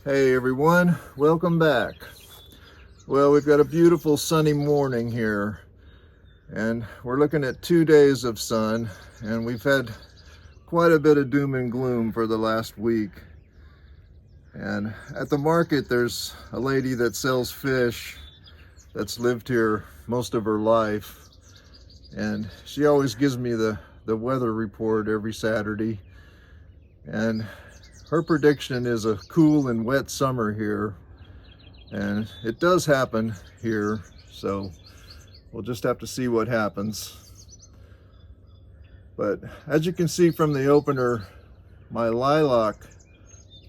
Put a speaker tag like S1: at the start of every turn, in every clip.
S1: Hey everyone, welcome back. Well, we've got a beautiful sunny morning here, and we're looking at 2 days of sun, and we've had quite a bit of doom and gloom for the last week. And at the market, there's a lady that sells fish that's lived here most of her life, and she always gives me the weather report every Saturday, and her prediction is a cool and wet summer here, and it does happen here, so we'll just have to see what happens. But as you can see from the opener, my lilac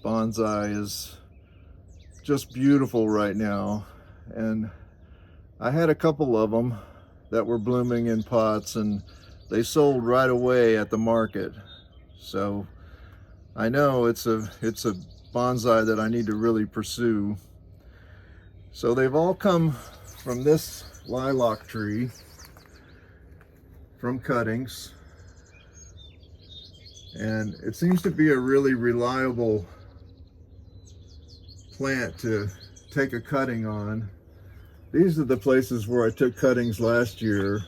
S1: bonsai is just beautiful right now, and I had a couple of them that were blooming in pots, and they sold right away at the market. So I know it's a bonsai that I need to really pursue. So they've all come from this lilac tree, from cuttings, and it seems to be a really reliable plant to take a cutting on. These are the places where I took cuttings last year.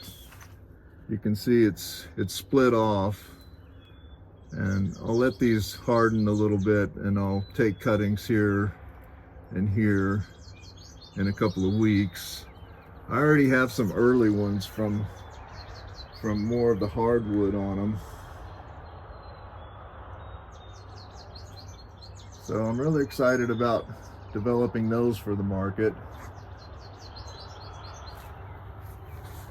S1: You can see it's split off, and I'll let these harden a little bit, and I'll take cuttings here and here in a couple of weeks. I already have some early ones from more of the hardwood on them. So I'm really excited about developing those for the market.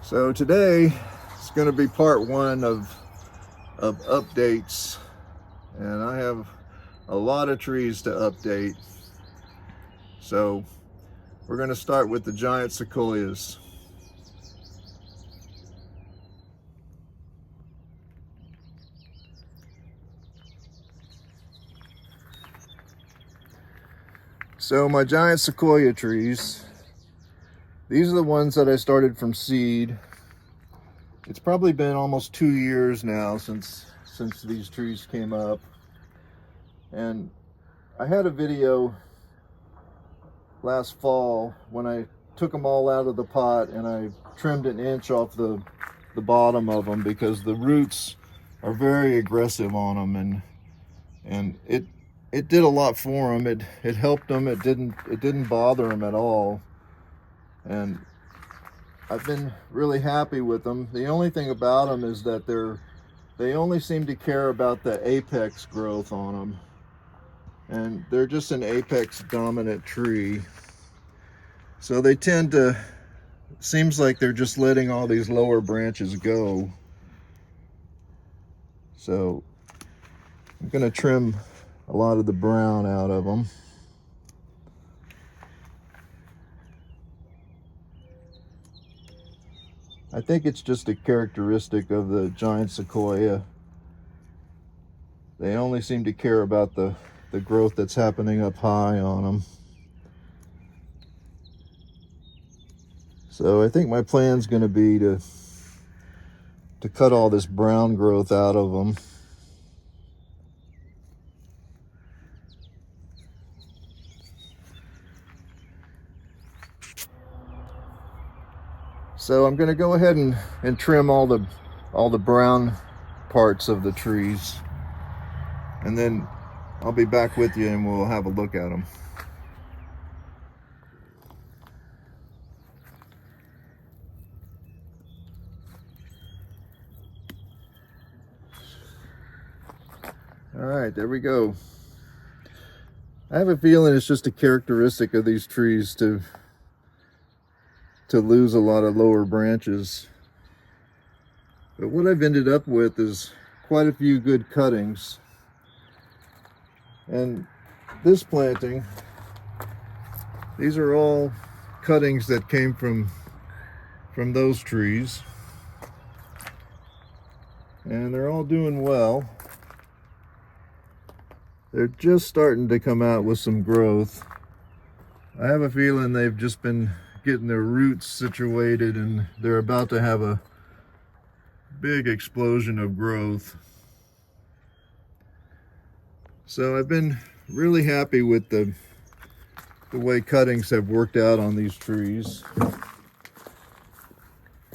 S1: So today it's going to be part one of updates, and I have a lot of trees to update. So we're going to start with the giant sequoias. So my giant sequoia trees, these are the ones that I started from seed. It's probably been almost 2 years now since these trees came up. And I had a video last fall when I took them all out of the pot, and I trimmed an inch off the bottom of them because the roots are very aggressive on them, and it did a lot for them. It helped them. It didn't bother them at all, and I've been really happy with them. The only thing about them is that they only seem to care about the apex growth on them, and they're just an apex dominant tree. So they tend to, seems like they're just letting all these lower branches go. So I'm going to trim a lot of the brown out of them. I think it's just a characteristic of the giant sequoia. They only seem to care about the growth that's happening up high on them. So I think my plan's going to be to cut all this brown growth out of them. So I'm going to go ahead and trim all the brown parts of the trees, and then I'll be back with you and we'll have a look at them. All right, there we go. I have a feeling it's just a characteristic of these trees to lose a lot of lower branches. But what I've ended up with is quite a few good cuttings. And this planting, these are all cuttings that came from those trees. And they're all doing well. They're just starting to come out with some growth. I have a feeling they've just been getting their roots situated, and they're about to have a big explosion of growth. So I've been really happy with the the way cuttings have worked out on these trees.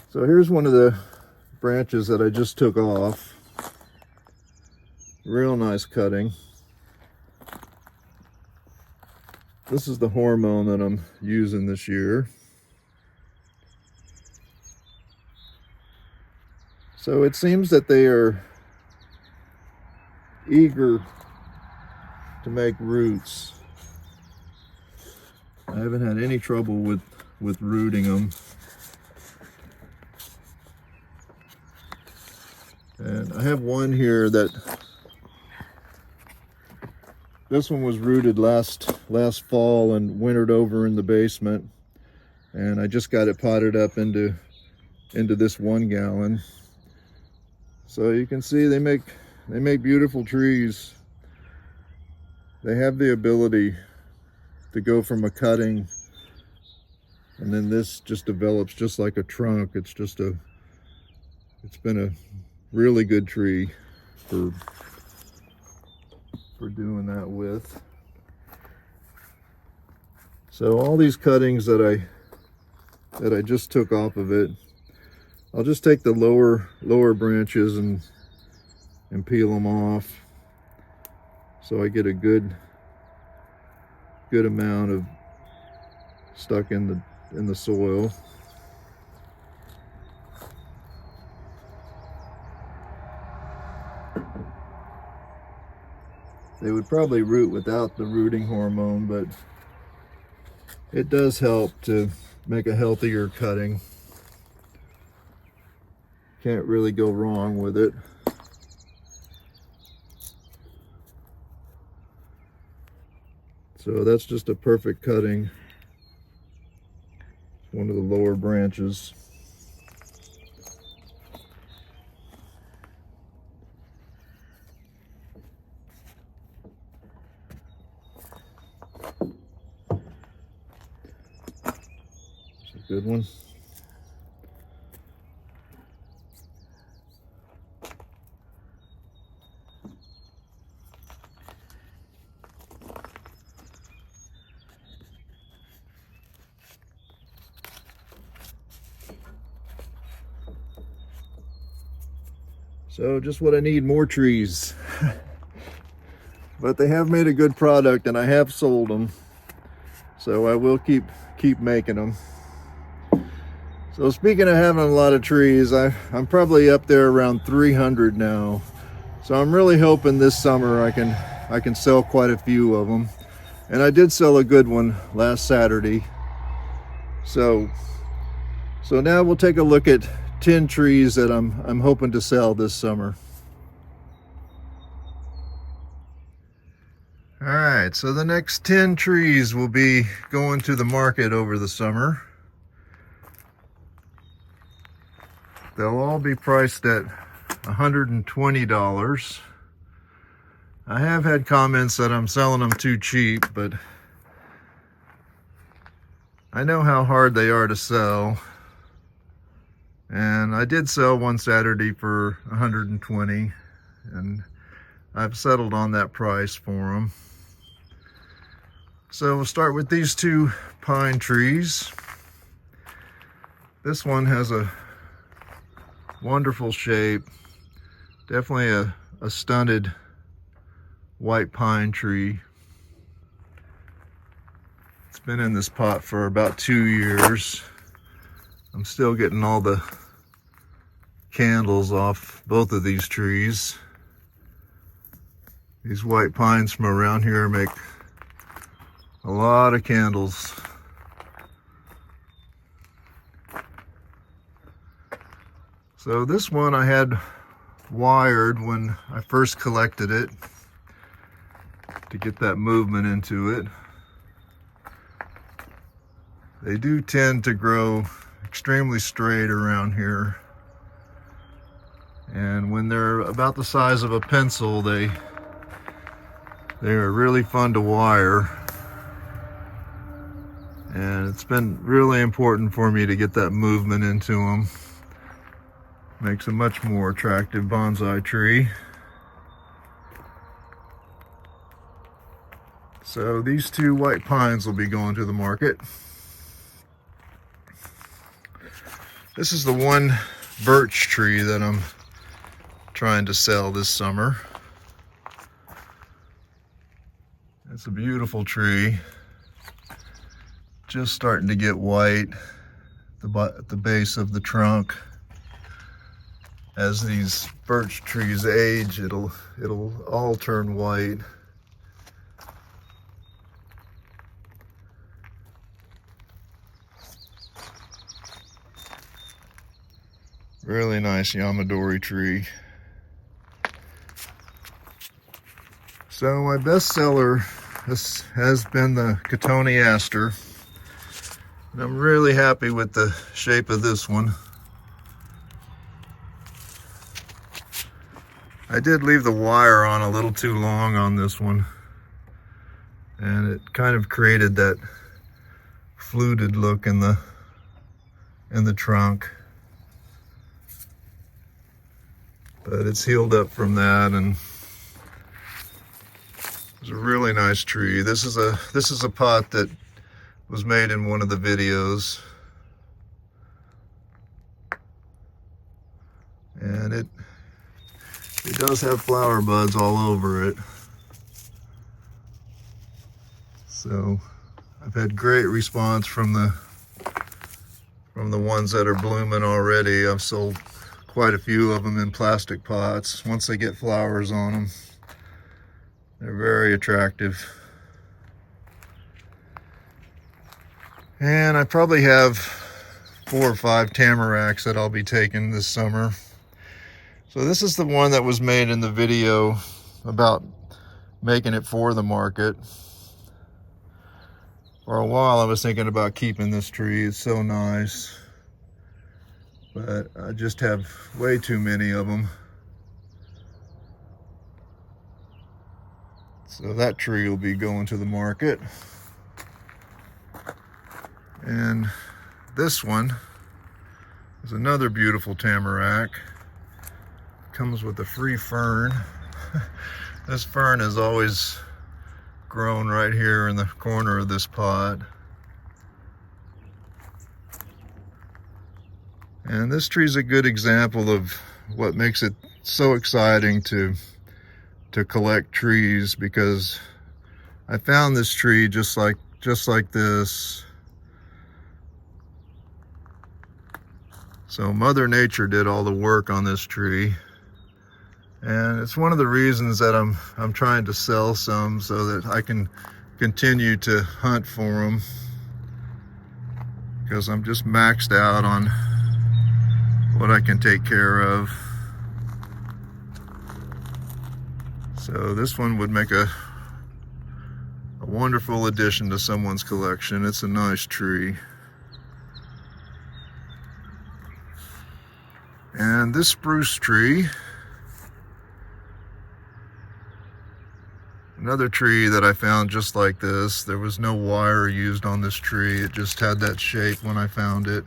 S1: So here's one of the branches that I just took off. Real nice cutting. This is the hormone that I'm using this year. So it seems that they are eager to make roots. I haven't had any trouble with rooting them. And I have one here that this one was rooted last fall and wintered over in the basement, and I just got it potted up into this 1 gallon. So you can see they make beautiful trees. They have the ability to go from a cutting, and then this just develops just like a trunk. It's been a really good tree for doing that with. So all these cuttings that I just took off of it, I'll just take the lower branches and peel them off, so I get a good amount of stuck in the soil. They would probably root without the rooting hormone, but it does help to make a healthier cutting. Can't really go wrong with it. So that's just a perfect cutting. One of the lower branches. It's a good one. So just what I need, more trees. But they have made a good product and I have sold them. So I will keep making them. So speaking of having a lot of trees, I'm probably up there around 300 now. So I'm really hoping this summer I can sell quite a few of them. And I did sell a good one last Saturday. So now we'll take a look at 10 trees that I'm hoping to sell this summer. All right, so the next 10 trees will be going to the market over the summer. They'll all be priced at $120. I have had comments that I'm selling them too cheap, but I know how hard they are to sell. And I did sell one Saturday for $120, and I've settled on that price for them. So we'll start with these 2 pine trees. This one has a wonderful shape. Definitely a stunted white pine tree. It's been in this pot for about 2 years. I'm still getting all the candles off both of these trees. These white pines from around here make a lot of candles. So this one I had wired when I first collected it to get that movement into it. They do tend to grow extremely straight around here, and when they're about the size of a pencil, they are really fun to wire. And it's been really important for me to get that movement into them. Makes a much more attractive bonsai tree. So these two white pines will be going to the market. This is the one birch tree that I'm trying to sell this summer. It's a beautiful tree. Just starting to get white at the base of the trunk. As these birch trees age, it'll all turn white. Really nice Yamadori tree. So my best seller has been the Cotoneaster. And I'm really happy with the shape of this one. I did leave the wire on a little too long on this one, and it kind of created that fluted look in the trunk. But it's healed up from that, and it's a really nice tree. This is a pot that was made in one of the videos, and it does have flower buds all over it. So I've had great response from the ones that are blooming already. I've sold quite a few of them in plastic pots. Once they get flowers on them, they're very attractive. And I probably have 4 or 5 tamaracks that I'll be taking this summer. So this is the one that was made in the video about making it for the market. For a while I was thinking about keeping this tree. It's so nice. But I just have way too many of them. So that tree will be going to the market. And this one is another beautiful tamarack. Comes with a free fern. This fern has always grown right here in the corner of this pot. And this tree is a good example of what makes it so exciting to collect trees, because I found this tree just like this. So Mother Nature did all the work on this tree. And it's one of the reasons that I'm trying to sell some, so that I can continue to hunt for them, because I'm just maxed out on what I can take care of. So this one would make a wonderful addition to someone's collection. It's a nice tree. And this spruce tree, another tree that I found just like this. There was no wire used on this tree. It just had that shape when I found it.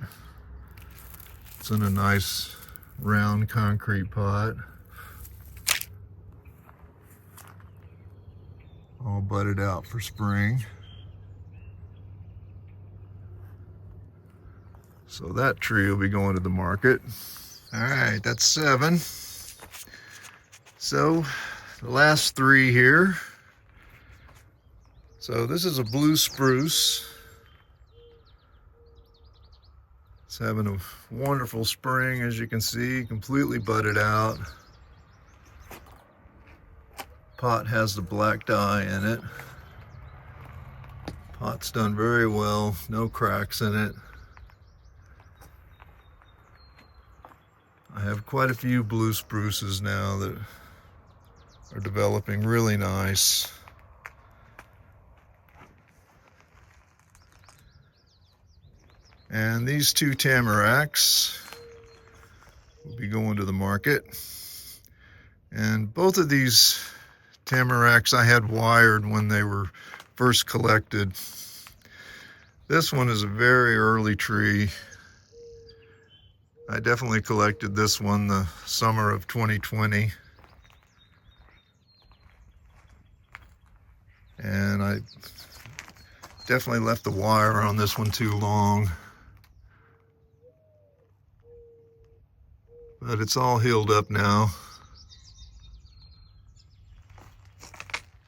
S1: It's in a nice round concrete pot. All budded out for spring. So that tree will be going to the market. All right, that's 7. So the last 3 here. So this is a blue spruce. It's having a wonderful spring, as you can see, completely budded out. Pot has the black dye in it. Pot's done very well, no cracks in it. I have quite a few blue spruces now that are developing really nice. And these 2 tamaracks will be going to the market. And both of these tamaracks I had wired when they were first collected. This one is a very early tree. I definitely collected this one the summer of 2020. And I definitely left the wire on this one too long. But it's all healed up now.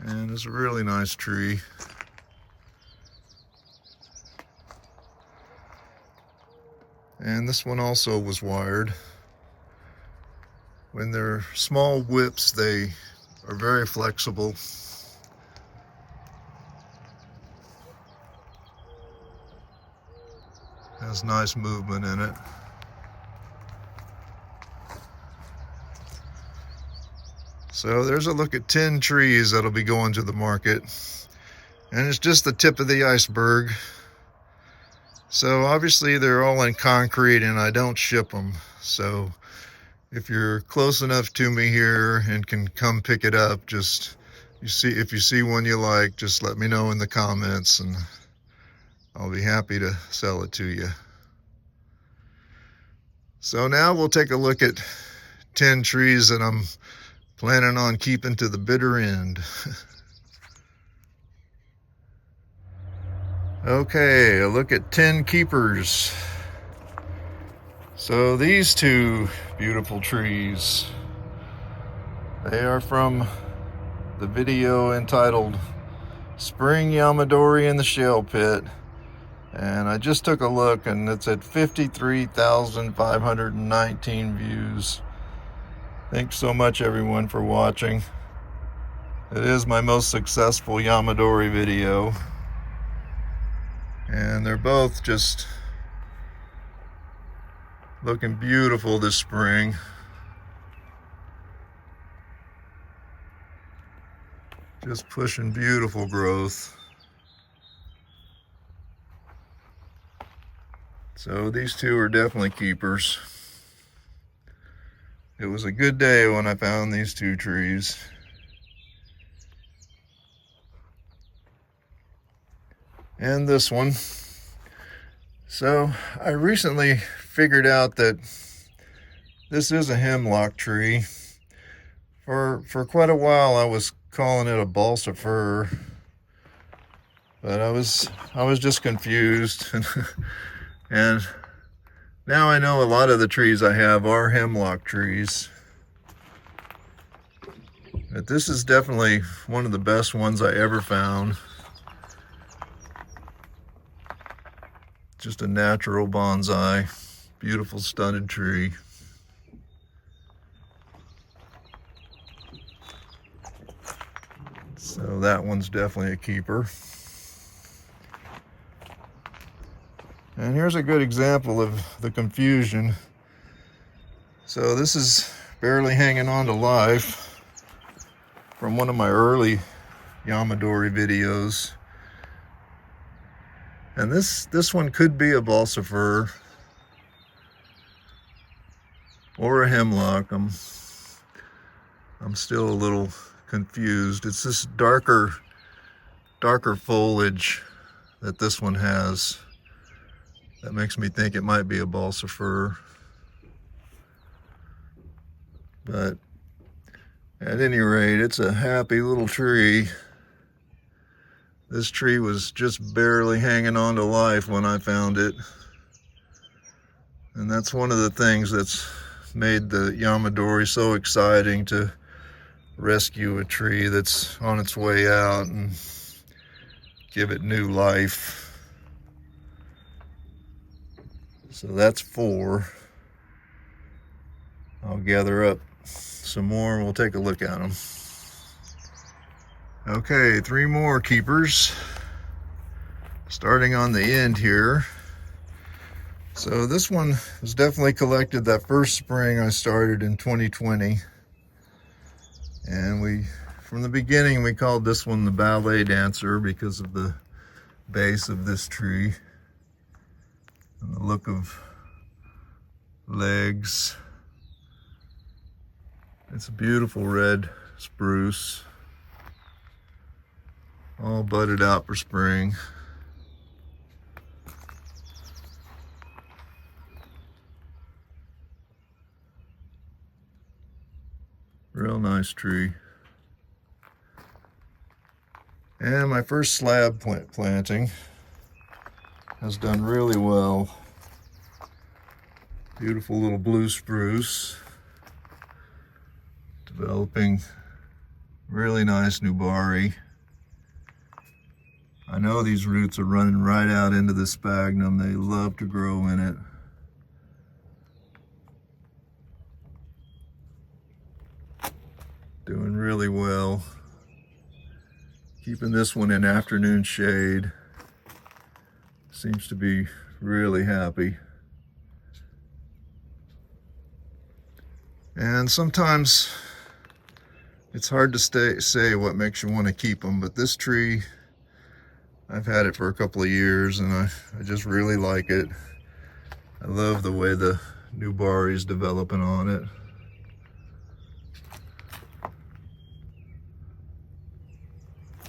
S1: And it's a really nice tree. And this one also was wired. When they're small whips, they are very flexible. Has nice movement in it. So there's a look at 10 trees that'll be going to the market. And it's just the tip of the iceberg. So obviously they're all in concrete and I don't ship them. So if you're close enough to me here and can come pick it up, if you see one you like, just let me know in the comments and I'll be happy to sell it to you. So now we'll take a look at 10 trees that I'm planning on keeping to the bitter end. Okay, a look at 10 keepers. So these two beautiful trees, they are from the video entitled Spring Yamadori in the Shell Pit. And I just took a look and it's at 53,519 views. Thanks so much everyone for watching. It is my most successful Yamadori video. And they're both just looking beautiful this spring. Just pushing beautiful growth. So these two are definitely keepers. It was a good day when I found these two trees. And this one. So I recently figured out that this is a hemlock tree. For quite a while I was calling it a balsa fir, but I was just confused. And now I know a lot of the trees I have are hemlock trees. But this is definitely one of the best ones I ever found. Just a natural bonsai, beautiful stunted tree. So that one's definitely a keeper. And here's a good example of the confusion. So this is barely hanging on to life from one of my early Yamadori videos. And this one could be a balsa fir or a hemlock. I'm still a little confused. It's this darker foliage that this one has that makes me think it might be a balsa fir. But at any rate, it's a happy little tree. This tree was just barely hanging on to life when I found it. And that's one of the things that's made the Yamadori so exciting, to rescue a tree that's on its way out and give it new life. So that's 4. I'll gather up some more and we'll take a look at them. Okay, 3 more keepers. Starting on the end here. So this one was definitely collected that first spring I started in 2020. And from the beginning, we called this one the Ballet Dancer because of the base of this tree and the look of legs. It's a beautiful red spruce, all budded out for spring. Real nice tree. And my first slab planting has done really well. Beautiful little blue spruce, developing really nice nubari. I know these roots are running right out into the sphagnum. They love to grow in it. Doing really well. Keeping this one in afternoon shade. Seems to be really happy. And sometimes it's hard to say what makes you want to keep them, but this tree, I've had it for a couple of years and I just really like it. I love the way the nubari is developing on it.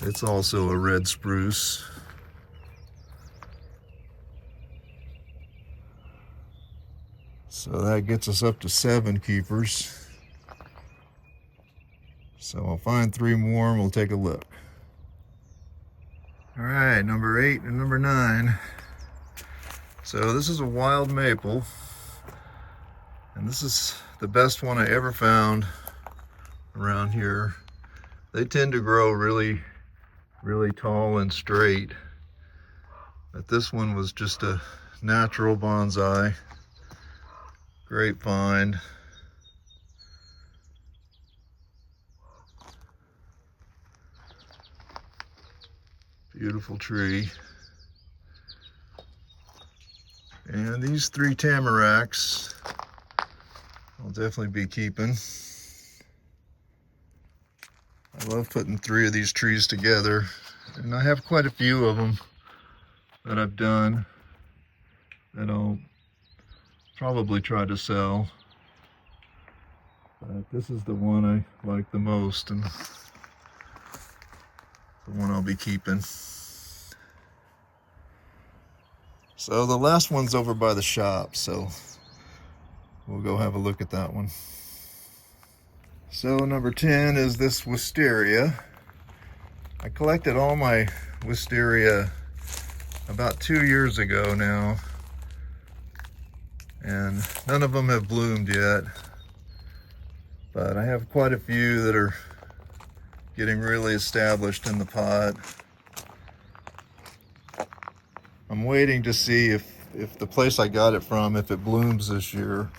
S1: It's also a red spruce. So that gets us up to 7 keepers. So I'll find 3 more and we'll take a look. All right, number 8 and number 9. So this is a wild maple, and this is the best one I ever found around here. They tend to grow really tall and straight, but this one was just a natural bonsai. Great find. Beautiful tree. And these 3 tamaracks I'll definitely be keeping. I love putting 3 of these trees together, and I have quite a few of them that I've done that I'll probably try to sell. But this is the one I like the most and the one I'll be keeping. So the last one's over by the shop, so we'll go have a look at that one. So number 10 is this Wisteria. I collected all my Wisteria about 2 years ago now, and none of them have bloomed yet, but I have quite a few that are getting really established in the pot. I'm waiting to see if the place I got it from, if it blooms this year,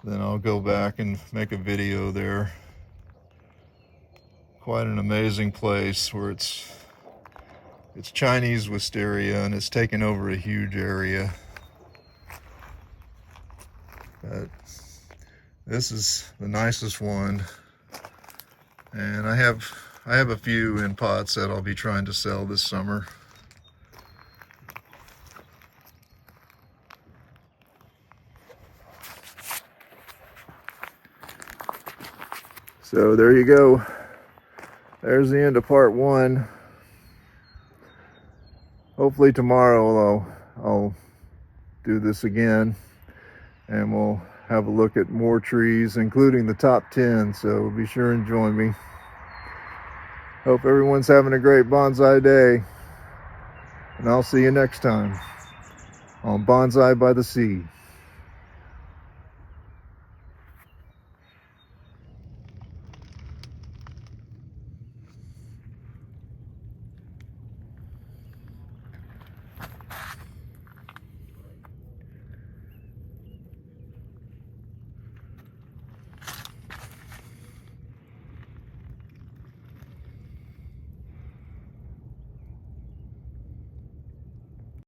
S1: then I'll go back and make a video there. Quite an amazing place where it's Chinese wisteria and it's taken over a huge area. But this is the nicest one, and I have a few in pots that I'll be trying to sell this summer. So there you go. There's the end of part 1. Hopefully tomorrow I'll do this again, and we'll have a look at more trees, including the top 10. So be sure and join me. Hope everyone's having a great bonsai day, and I'll see you next time on Bonsai by the Sea.